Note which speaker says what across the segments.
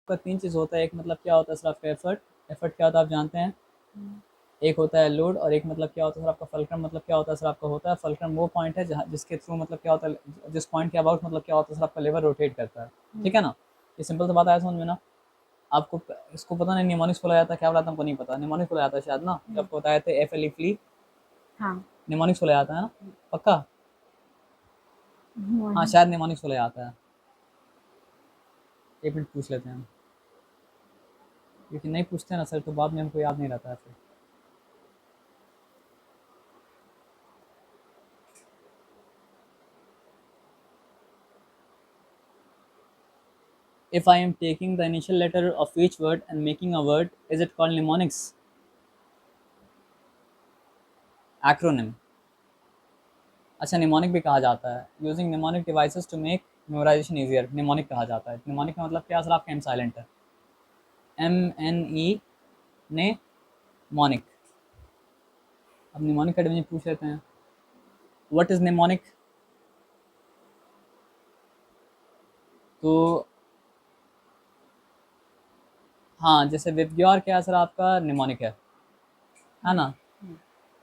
Speaker 1: आपका 3 चीज़ होता है, एक मतलब क्या होता है सर आपका एफर्ट क्या होता है आप जानते हैं, एक होता है लोड, और एक मतलब क्या होता है सर आपका फलक्रम। मतलब क्या होता है सर आपका होता है फलक्रम वो पॉइंट है जहाँ जिसके थ्रू मतलब क्या होता है, जिस पॉइंट के अबाउट मतलब क्या होता है सर आपका लेवर रोटेट करता है, ठीक है ना। ये सिंपल सा बात आया समझ में ना। आपको इसको पता नहीं निमोनिक्स बोला जाता है, क्या बोला था हमको नहीं पता, निमोनिक्स बोला जाता है शायद ना, जब आपको बताए थे FLE फ्ली,
Speaker 2: हाँ
Speaker 1: निमोनिक्स बोला जाता है ना, पक्का। हाँ शायद निमोनिक्स बोला जाता है। एक मिनट पूछ लेते हैं हम, क्योंकि नहीं पूछते ना सर तो बाद में हमको याद नहीं रहता है फिर। If I am taking the initial letter of each word and making a word, is it called mnemonics? Acronym. अच्छा निमोनिक भी कहा जाता है, using mnemonic devices to make memorisation easier, mnemonic कहा जाता है। निमोनिक का मतलब क्या सर आपका एम साइलेंट है, MNE ने मोनिक। अब निमोनिक का डिवीजन पूछ लेते हैं, व्हाट इज निमोनिक। तो हाँ जैसे विबग्योर क्या सर आपका निमोनिक है ना।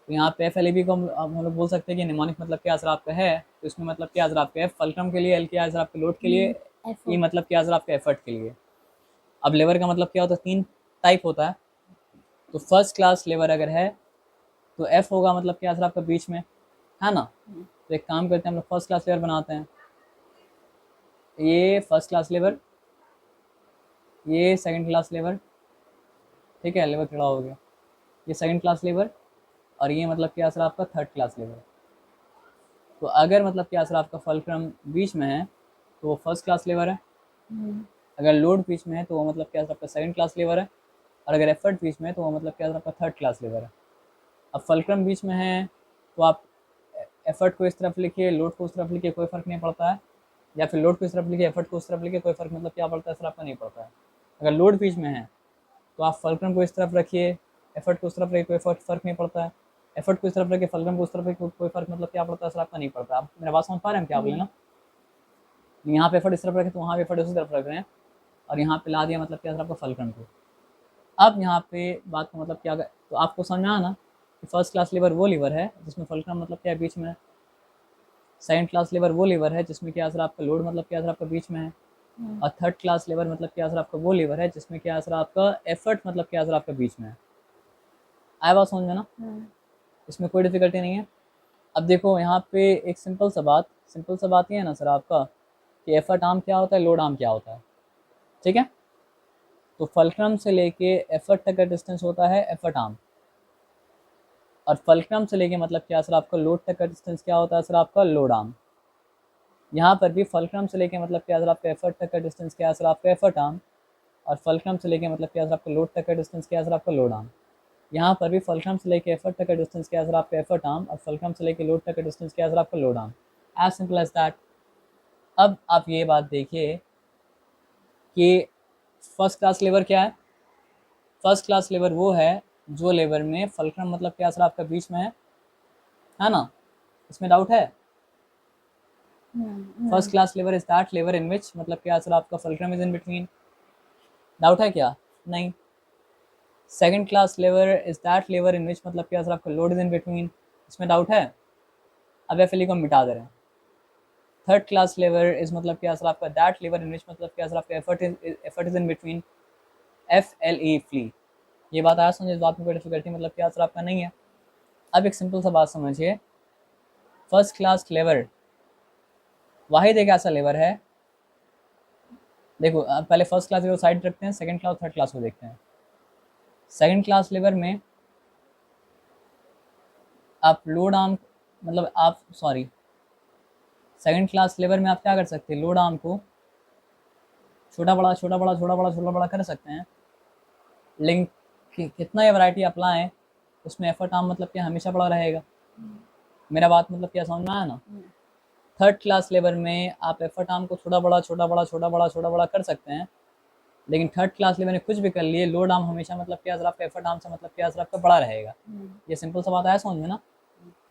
Speaker 1: तो यहाँ पे FLEB को हम लोग बोल सकते हैं कि निमोनिक मतलब क्या सर आपका है, तो इसमें मतलब क्या सर आपका है फलक्रम के लिए, L क्या सर आपके लोड के लिए, E मतलब क्या सर आपका एफर्ट के लिए। अब लेवर का मतलब क्या होता है, 3 टाइप होता है। तो फर्स्ट क्लास लेवर अगर है तो F होगा मतलब क्या सर आपका बीच में, है ना। तो एक काम करते हैं हम लोग फर्स्ट क्लास लेवर बनाते हैं, ये फर्स्ट क्लास लेवर, ये सेकंड क्लास लेवर, ठीक है लेवर खड़ा हो गया, ये सेकंड क्लास लेवर, और ये मतलब क्या सर आपका थर्ड क्लास लेवर। तो अगर मतलब क्या सर आपका फलक्रम बीच में है तो वो फर्स्ट क्लास लेवर है, अगर लोड बीच में है तो वो मतलब क्या सर आपका सेकंड क्लास लेवर है, और अगर एफर्ट बीच में है तो वो मतलब क्या सर आपका थर्ड क्लास लेवर है। अब फलक्रम बीच में है तो आप एफर्ट को इस तरफ लिखिए, लोड को उस तरफ लिखिए, कोई फ़र्क नहीं पड़ता है, या फिर लोड को इस तरफ लिखिए, एफर्ट को उस तरफ लिखिए, कोई फ़र्क मतलब क्या पड़ता है सर आपका नहीं पड़ता है। अगर लोड बीच में है तो आप फलक्रम को इस तरफ रखिए, एफर्ट को उस तरफ रखिए, कोई फ़र्क नहीं पड़ता है, एफर्ट को इस तरफ रखिए, फलक्रम को उस तरफ रखिए, कोई फ़र्क मतलब क्या पड़ता है सर आपका नहीं पड़ता। आप मेरा बात समझ पा रहे हैं क्या बोले ना। यहाँ पे एफर्ट इस तरफ रखे तो वहाँ पे एफर्ट उसी तरफ रख रहे हैं, और यहाँ पे ला दिया मतलब क्या सर आपका फलक्रम को। अब यहाँ पे बात का मतलब क्या, तो आपको समझ में आया ना कि फर्स्ट क्लास लीवर वो लीवर है जिसमें फलक्रम मतलब क्या है बीच में है, सेकंड क्लास लीवर वो लीवर है जिसमें क्या सर आपका लोड मतलब क्या सर आपका बीच में है, और थर्ड क्लास लीवर मतलब क्या सर आपका वो लीवर है जिसमें क्या सर आपका एफर्ट मतलब क्या सर आपका बीच में है। आया बात समझ में ना, इसमें कोई डिफिकल्टी नहीं है। अब देखो यहाँ पे एक सिंपल सा बात ये है ना सर आपका कि एफर्ट आर्म क्या होता है, लोड आर्म क्या होता है, ठीक है। तो फलक्रम से लेके एफर्ट तक का डिस्टेंस होता है एफर्ट आर्म, और फलक्रम से लेके मतलब क्या सर आपका लोड तक का डिस्टेंस क्या होता है सर आपका लोड आर्म। यहाँ पर भी फलक्रम से लेके मतलब क्या सर आपका एफर्ट तक का डिस्टेंस क्या है सर आपका एफर्ट आर्म, और फलक्रम से लेके मतलब क्या सर आपका लोड तक का डिस्टेंस क्या है सर आपका लोड आर्म। यहाँ पर भी फलक्रम से लेके एफर्ट तक का डिस्टेंस क्या है सर आपका एफर्ट आर्म, और फलक्रम से लेके लोड तक का डिस्टेंस क्या है सर आपका load arm. As simple as that. अब आप ये बात देखिए कि फर्स्ट क्लास लेवर क्या है, फर्स्ट क्लास लेवर वो है जो लेवर में फलक्रम मतलब क्या सर आपका बीच में है ना। इसमें डाउट है। First class lever is that lever in which मतलब क्या सर आपका fulcrum is in between, doubt है क्या, नहीं। Second class lever is that lever in which मतलब क्या सर आपका लोड इज इन बिटवीन, इसमें डाउट है। अब FLE को हम मिटा दे रहे हैं। थर्ड क्लास लेवर इज मतलब क्या सर आपका दैट लेवर इन विच मतलब क्या सर आपका effort is in between, FLE फ्ली। ये बात आया समझे, इस बात में कोई डिफिकल्टी मतलब क्या सर आपका नहीं है। अब एक सिंपल सा बात समझिए, फर्स्ट क्लास लेवर वाहिद एक ऐसा लेवर है, देखो पहले फर्स्ट क्लास लेवर साइड रखते हैं, सेकंड क्लास थर्ड क्लास को देखते हैं। सेकंड क्लास लेवर में आप लोड आर्म मतलब आप सॉरी सेकंड क्लास लेवर में आप क्या कर सकते हैं, लोड आर्म को छोटा बड़ा छोटा बड़ा छोटा बड़ा छोटा बड़ा कर सकते हैं, लेकिन कितना ये वैरायटी आप लाएँ उसमें एफर्ट आर्म मतलब क्या हमेशा बड़ा रहेगा। मेरा बात मतलब क्या समझ में आया ना। थर्ड क्लास लेवर में आप एफर्ट आर्म को छोटा बड़ा छोटा बड़ा छोटा बड़ा छोटा बड़ा कर सकते हैं, लेकिन थर्ड क्लास लेवल ने कुछ भी कर लिए, लोड आर्म हमेशा मतलब क्या सर आपका एफर्ट आर्म से मतलब क्या सर आपका बड़ा रहेगा। ये सिंपल सा बात आया समझ में ना।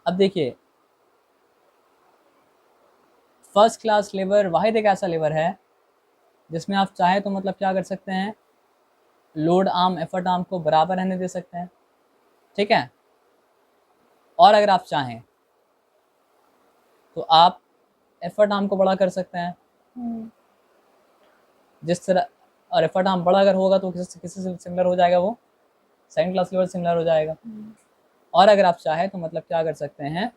Speaker 1: अब देखिए फर्स्ट क्लास लेवर वाहिद एक ऐसा लेवर है जिसमें आप चाहे तो मतलब क्या कर सकते हैं, लोड आर्म एफर्ट आर्म को बराबर रहने दे सकते हैं, ठीक है। और अगर आप चाहें तो आप एफर्ट आर्म को बड़ा कर सकते हैं, जिस तरह, और एफर्ट आर्म बड़ा अगर होगा तो किसी से सिमिलर हो जाएगा, वो सेकंड क्लास लेवल सिमिलर हो जाएगा। और अगर आप चाहे तो मतलब क्या कर सकते हैं,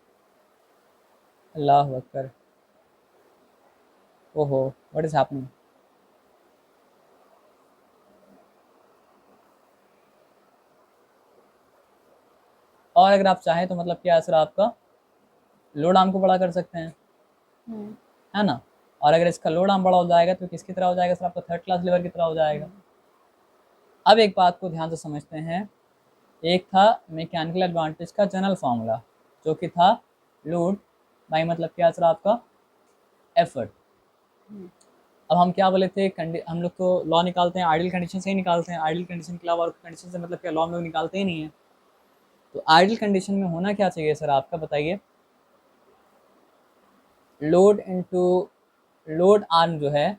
Speaker 1: अल्लाह अकबर, ओहो व्हाट इज हैपनिंग, और अगर आप चाहें तो मतलब क्या सर आपका लोड आर्म को बड़ा कर सकते हैं, है ना। और अगर इसका लोड आर्म बड़ा हो जाएगा तो किसकी तरह हो जाएगा सर, आपका थर्ड क्लास लीवर की तरह हो जाएगा। अब एक बात को ध्यान से समझते हैं, एक था मैकेनिकल एडवांटेज का जनरल फार्मूला जो कि था लोड बाई मतलब क्या सर आपका एफर्ट। अब हम क्या बोले थे, हम लोग तो लॉ निकालते हैं आइडियल कंडीशन से ही निकालते हैं, आइडियल कंडीशन के अलावा और कंडीशन से मतलब क्या लॉ हम लोग निकालते ही नहीं है। तो आइडियल कंडीशन में होना क्या चाहिए सर आपका, बताइए, लोड इनटू लोड आर्म जो है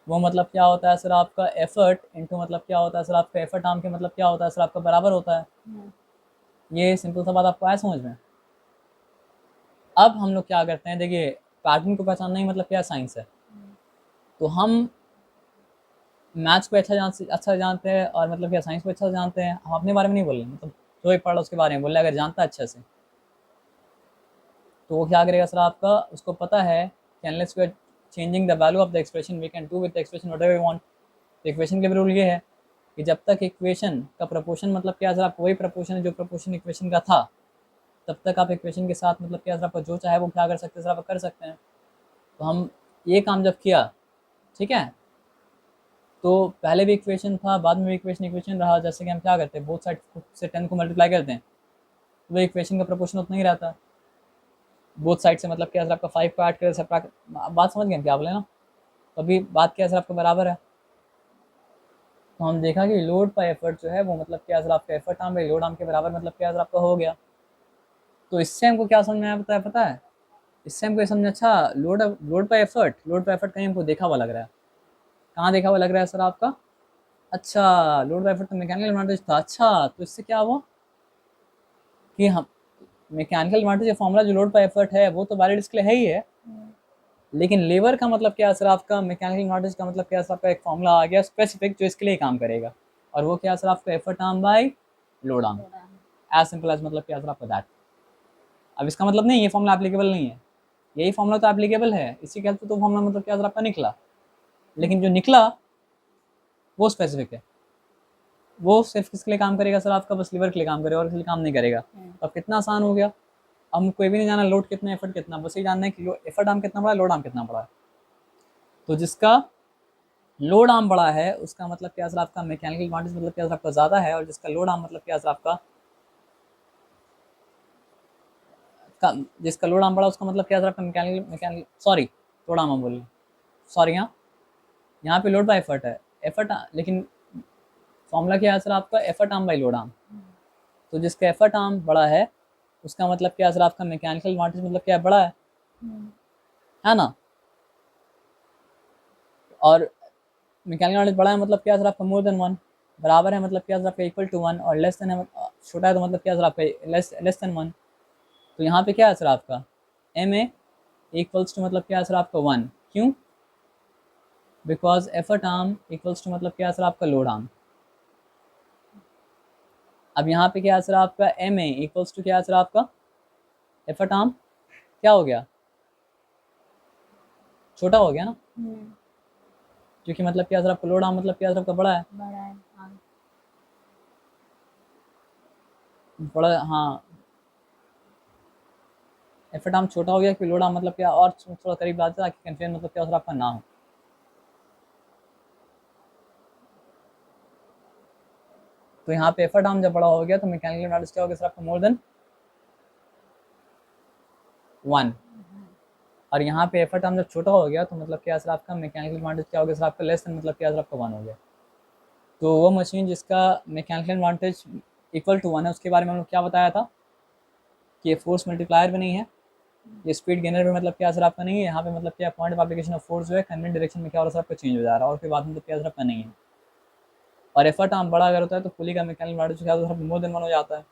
Speaker 1: वो मतलब क्या होता है सर आपका एफर्ट इनटू मतलब क्या होता है सर आपका एफर्ट आर्म के मतलब क्या होता है सर आपका बराबर होता है। ये सिंपल सा बात आपको आया समझ में। अब हम लोग क्या करते हैं, देखिए पैटर्न को पहचानना ही मतलब क्या साइंस है। तो हम मैथ्स को अच्छा जानते हैं और मतलब क्या साइंस को अच्छा जानते हैं, हम अपने बारे में नहीं बोल रहे, मतलब जो एक पढ़ा उसके बारे में बोल रहे, अगर जानता है अच्छे से तो वो क्या करेगा सर आपका, उसको पता है कि unless we are changing the value of the expression we can do with the expression whatever we want. तो इक्वेशन के भी रूल ये है कि जब तक इक्वेशन का प्रपोर्शन मतलब क्या सर आपको वही प्रपोर्शन है जो प्रपोर्शन इक्वेशन का था, तब तक आप इक्वेशन के साथ मतलब क्या सर आपको जो चाहे वो क्या कर सकते हैं सर आप कर सकते हैं। तो हम ये काम जब किया, ठीक है, तो पहले भी इक्वेशन था, बाद में भी इक्वेशन इक्वेशन रहा, जैसे कि हम क्या करते हैं बोथ साइड से 10 को मल्टीप्लाई करते हैं, तो वो इक्वेशन का प्रपोर्शन उतना ही रहता। बोथ साइड से मतलब क्या सर आपका 5 को ऐड करें सब, बात समझ गए क्या बोले ना। तो अभी बात क्या सर आपका बराबर है। तो हम देखा कि लोड पर एफर्ट जो है वो मतलब क्या सर आपका effort arm by load arm के बराबर मतलब क्या सर आपका हो गया। तो इससे हमको क्या समझ में आया पता है, इससे हमको ये समझ, अच्छा लोड पर एफर्ट कहीं हमको देखा हुआ लग रहा है, कहाँ देखा हुआ लग रहा है सर आपका, अच्छा लोड बाय एफर्ट तो मैकेनिकल एडवांटेज था। अच्छा तो इससे क्या हुआ कि हम मैकेनिकल एडवांटेज का फॉर्मूला जो लोड बाय एफर्ट है वो तो वैलिड इसके लिए है ही है, लेकिन लेवर का मतलब क्या सर आपका, मैकेनिकल एडवांटेज का मतलब क्या सर आपका एक फॉर्मूला आ गया स्पेसिफिक जो इसके लिए काम करेगा, और वो क्या सर आपका effort arm by load arm, as simple as मतलब क्या सर आपका दैट। अब इसका मतलब नहीं ये फॉर्मूला एप्लीकेबल नहीं है, यही फॉर्मूला तो एप्लीकेबल है, इसी के हेल्प से तो फॉर्मूला मतलब क्या सर आपका निकला, लेकिन जो निकला वो स्पेसिफिक है, वो सिर्फ किसके लिए काम करेगा सर आपका, बस लीवर के लिए काम करेगा और किसी लिए काम नहीं करेगा। तो अब कितना आसान हो गया, हम कोई भी नहीं जाना लोड कितना एफर्ट कितना, बस ये जानना है कि एफर्ट आर्म कितना बड़ा है लोड आर्म कितना बड़ा है। तो जिसका लोड आर्म बड़ा है उसका मतलब क्या सर आपका मैकेनिकल एडवांटेज मतलब क्या सर आपका ज़्यादा है, और जिसका लोड आर्म मतलब क्या सर आपका जिसका लोड आर्म बड़ा उसका मतलब क्या सर आपका मैकेनिकल सॉरी लोड आर्म बोल रहे, सॉरी यहाँ पे लोड बाय एफर्ट है, एफर्ट लेकिन फॉर्मूला क्या है सर आपका effort arm by load arm. तो जिसका एफर्ट आर्म बड़ा है उसका मतलब क्या सर आपका मैकेनिकल एडवांटेज मतलब क्या बड़ा है ना। और मैकेनिकल एडवांटेज बड़ा है मतलब क्या सर आपका मोर देन वन, बराबर है मतलब क्या सर आपका इक्वल टू वन, और लेस देन है छोटा है तो मतलब क्या सर आपका लेस देन वन। तो यहाँ पे क्या है सर आपका एम ए इक्वल्स टू मतलब क्या है सर आपका वन, क्यों, because effort arm equals to मतलब क्या है सर आपका लोड आर्म। अब यहाँ पे क्या है सर आपका एम ए इक्वल्स टू क्या है सर आपका एफर्ट आर्म, क्या हो गया छोटा हो गया ना, क्योंकि मतलब क्या सर आपका लोड आर्म मतलब क्या सर आपका बड़ा है, बड़ा हाँ, एफर्ट आर्म छोटा हो गया कि लोड आर्म मतलब क्या, और थोड़ा करीब लाते ताकि कंफ्यूजन मतलब क्या सर आपका ना हो। तो यहाँ पे एफर्ट आर्म जब बड़ा हो गया तो मैकेनिकल एडवांटेज क्या हो गया सर आपका मोर देन वन, और यहाँ पे एफर्ट आर्म जब छोटा हो गया तो मतलब क्या सर आपका मैकेनिकल एडवांटेज क्या हो गया सर आपका लेस देन मतलब क्या सर आपका वन हो गया। तो वो मशीन जिसका mechanical advantage equal to one है उसके बारे में हम लोग क्या बताया था कि ये फोर्स मल्टीप्लायर भी नहीं है, ये स्पीड गेनर में मतलब क्या असर आपका नहीं है, यहाँ पे मतलब क्या point of application of force जो है कन्वेंट डायरेक्शन में क्या हो रहा है आपका चेंज हो जा रहा है, और फिर बाद में मतलब क्या असर आपका नहीं है। और एफर्ट आर्म बड़ा अगर होता है तो पुली का मैकेनिकल मॉडल जो है मोर देन वन हो जाता है।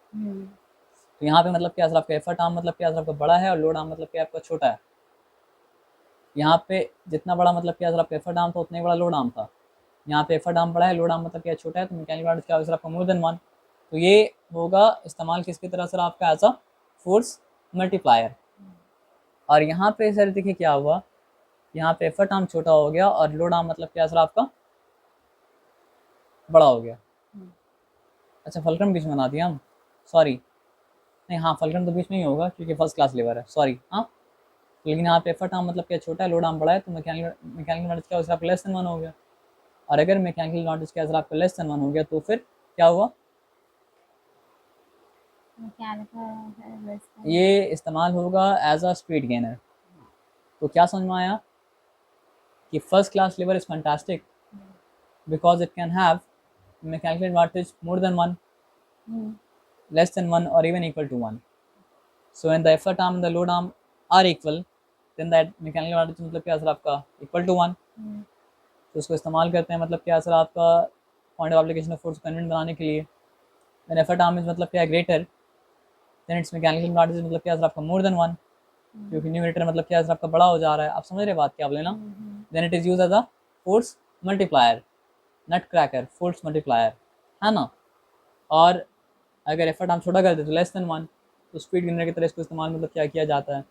Speaker 1: तो यहाँ पे मतलब क्या असर आपका एफर्ट आर्म मतलब क्या असर आपका बड़ा है और लोड आर्म मतलब क्या आपका छोटा है। यहाँ पे जितना बड़ा मतलब क्या असर आपका एफर्ट आर्म था उतना ही बड़ा लोड आर्म था। यहाँ पे एफर्ट आर्म बड़ा है, लोड आर्म मतलब क्या छोटा है, तो मैकेनिकल मॉडल क्या असर आपका मोर देन वन। तो ये होगा इस्तेमाल किसकी तरह सर आपका एज अ फोर्स मल्टीप्लायर। और यहाँ पे सर देखिए क्या हुआ, यहाँ पे एफर्ट आर्म छोटा हो गया और लोड आर्म मतलब क्या सर आपका बड़ा हो गया। अच्छा फलक्रम बीच में बना दिया हम, सॉरी नहीं, हाँ फलक्रम तो बीच में ही होगा क्योंकि फर्स्ट क्लास लेवर है, सॉरी हाँ। लेकिन यहाँ पे एफर्ट आर्म मतलब क्या छोटा है, लोड आर्म बड़ा है, तो मैकेनिकल नॉलेज क्या आपका लेस देन वन हो गया। और अगर मैकेनिकल नॉलेज क्या आपका लेस देन वन हो गया तो फिर क्या हुआ, ये इस्तेमाल होगा एज अ स्पीड गेनर। तो क्या समझ में आया कि first class lever is fantastic because it can have mechanical advantage more than one, less than 1 or even equal to 1. So when the effort arm and the load arm are equal, then that mechanical advantage मतलब क्या असर आपका equal to 1. तो उसको इस्तेमाल करते हैं मतलब क्या असर आपका point of application of force convent बनाने के लिए। when effort arm is मतलब क्या greater, then its mechanical advantage मतलब क्या असर आपका more than 1, क्योंकि न्यूमरेटर मतलब क्या असर आपका बड़ा हो जा रहा है। आप समझ रहे बात क्या आप लेना। then it is used as a force multiplier, nut cracker force multiplier, है ना। और अगर एफर्ट हम छोटा कर दे तो लेस देन वन, तो स्पीड गेनर की तरह इसको इस्तेमाल मतलब क्या किया जाता है।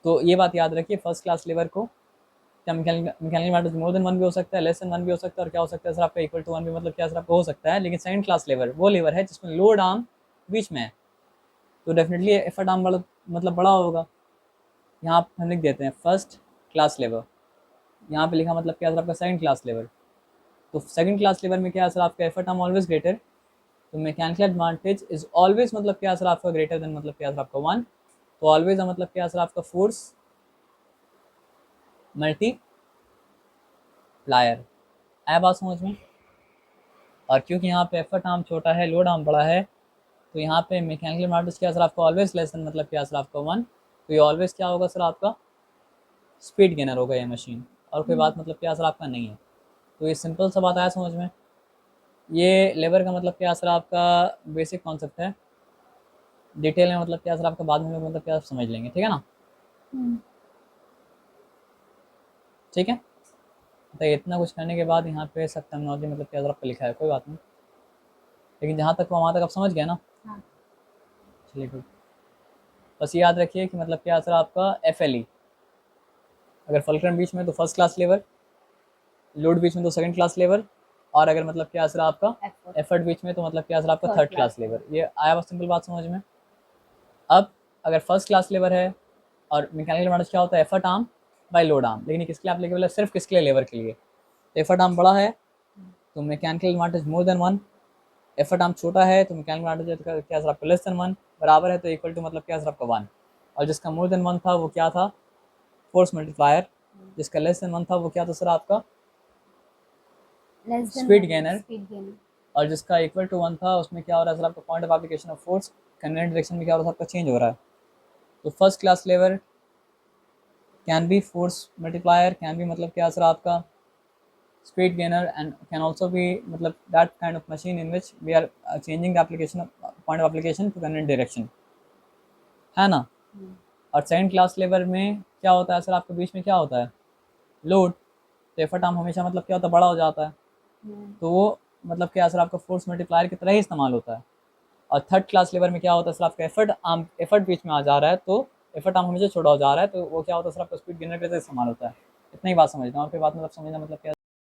Speaker 1: तो ये बात याद रखिए, फर्स्ट क्लास लेवर को क्या mechanical advantage more than one भी हो सकता है, लेस देन वन भी हो सकता है, और क्या हो सकता है सर आपका इक्वल टू वन भी मतलब क्या सर आपका हो सकता है। लेकिन सेकंड क्लास लेवर वो लेवर है जिसमें लोड आर्म बीच में है, तो डेफिनेटली एफर्ट आर्म बड़ा मतलब बड़ा होगा। यहाँ हम लिख देते हैं फर्स्ट क्लास लेवर, यहाँ पे लिखा मतलब क्या सर आपका सेकंड क्लास लेवर। तो सेकंड क्लास लेवर में क्या सर आपका एफर्ट आर्म ऑलवेज ग्रेटर, तो मैकेनिकल एडवांटेज इज ऑलवेज मतलब क्या सर आपका ग्रेटर देन मतलब क्या सर आपका वन। तो ऑलवेज मतलब क्या सर आपका फोर्स मल्टीप्लायर। आया बात समझ में। और क्योंकि यहाँ पे एफर्ट आर्म छोटा है, लोड आर्म बड़ा है, तो यहाँ पे मैकेनिकल एडवांटेज क्या सर आपका ऑलवेज लेस देन मतलब क्या सर आपका वन। तो ये ऑलवेज क्या होगा सर आपका स्पीड गेनर होगा ये मशीन, और कोई बात मतलब क्या सर आपका नहीं है। तो ये सिंपल सा बात आया समझ में। ये लेबर का मतलब क्या सर आपका बेसिक कॉन्सेप्ट है, डिटेल में मतलब क्या सर आपका बाद में मतलब क्या समझ लेंगे, ठीक है ना। ठीक है, तो इतना कुछ करने के बाद यहाँ पे सब टर्मिनोलॉजी मतलब क्या आपका लिखा है, कोई बात नहीं, लेकिन जहाँ तक वहाँ तक आप समझ गए ना। हाँ। चलिए गुड। बस याद रखिए कि मतलब क्या सर आपका FLE, अगर फलक्रम बीच में तो फर्स्ट क्लास लेवर, लोड बीच में तो सेकंड क्लास लेवर, और अगर मतलब क्या सर आपका एफर्ट बीच में तो मतलब क्या सर आपका थर्ड क्लास लेवर। ये आया बस सिंपल बात समझ में। अब अगर फर्स्ट क्लास लेवर है और मैकेनिकल एडवांटेज क्या होता है effort arm by load arm, लेकिन किसके लिए एप्लीकेबल है, सिर्फ किसके लिए, लेवर के लिए। तो एफर्ट आर्म बड़ा है तो mechanical advantage more than one, effort arm छोटा है तो मैकेनिकल एडवांटेज क्या सर आपका लेस देन वन, बराबर है तो इक्वल टू मतलब क्या सर आपका वन। और जिसका मोर देन वन था वो क्या था, फोर्स मल्टीप्लायर। जिसका लेस देन वन था वो क्या था सर आपका स्पीड गेनर। और जिसका इक्वल टू वन था उसमें क्या हो रहा है सर आपका point of application of force convent direction में क्या हो रहा है आपका चेंज हो रहा है। तो first class lever can be force multiplier, can be मतलब क्या सर आपका speed gainer, and can also be मतलब that kind of machine in which we are changing the application point of application to convert direction, है ना। और second class लेवर में क्या होता है सर आपके बीच में क्या होता है लोड, तो एफर्ट आर्म हमेशा मतलब क्या होता है बड़ा हो जाता है, तो वो मतलब क्या सर आपका फोर्स मल्टीप्लायर की तरह ही इस्तेमाल होता है। और थर्ड क्लास लेवर में क्या होता है सर आपका एफर्ट बीच में आ जा रहा है, तो एफर्ट आर्म हमेशा छोटा हो जा रहा है, तो वो क्या होता है सर आपका स्पीड गेनर के तरह इस्तेमाल होता है। इतना ही बात समझना, और फिर बात मतलब समझना मतलब क्या